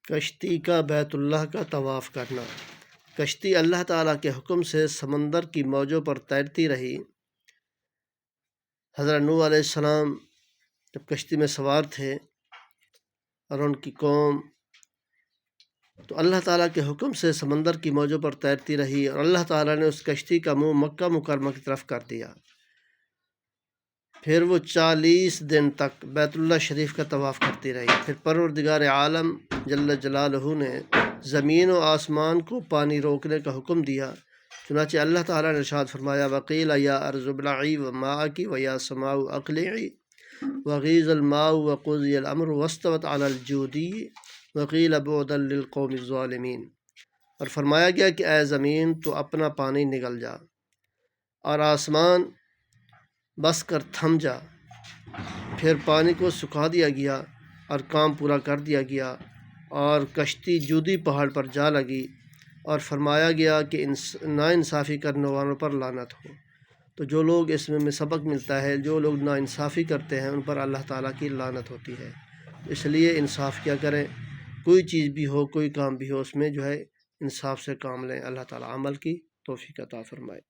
کشتی کا بیت اللہ کا طواف کرنا۔ کشتی اللہ تعالیٰ کے حکم سے سمندر کی موجوں پر تیرتی رہی۔ حضرت نوح علیہ السلام جب کشتی میں سوار تھے اور ان کی قوم، تو اللہ تعالیٰ کے حکم سے سمندر کی موجوں پر تیرتی رہی، اور اللہ تعالیٰ نے اس کشتی کا منہ مکہ مکرمہ کی طرف کر دیا۔ پھر وہ 40 دن تک بیت اللہ شریف کا طواف کرتی رہی۔ پھر پروردگار عالم جل جلالہ نے زمین و آسمان کو پانی روکنے کا حکم دیا، چنانچہ اللہ تعالیٰ نے ارشاد فرمایا وَقِيلَ يَا أَرْضُ ابْلَعِي وَمَاءَكِ وَيَا سَمَاءُ أَقْلِعِي وَغِيضَ الْمَاءُ وَقُضِيَ الْأَمْرُ وَاسْتَوَتْ عَلَى الْجُودِيِّ وَقِيلَ بُعْدًا لِلْقَوْمِ الظَّالِمِينَ۔ اور فرمایا گیا کہ اے زمین تو اپنا پانی نگل جا، اور آسمان بس کر تھم جا۔ پھر پانی کو سکھا دیا گیا اور کام پورا کر دیا گیا، اور کشتی جودی پہاڑ پر جا لگی، اور فرمایا گیا کہ ناانصافی کرنے والوں پر لعنت ہو۔ تو جو لوگ اس میں سبق ملتا ہے، جو لوگ ناانصافی کرتے ہیں ان پر اللہ تعالیٰ کی لعنت ہوتی ہے۔ اس لیے انصاف کیا کریں، کوئی چیز بھی ہو، کوئی کام بھی ہو، اس میں انصاف سے کام لیں۔ اللہ تعالیٰ عمل کی توفیق عطا فرمائے۔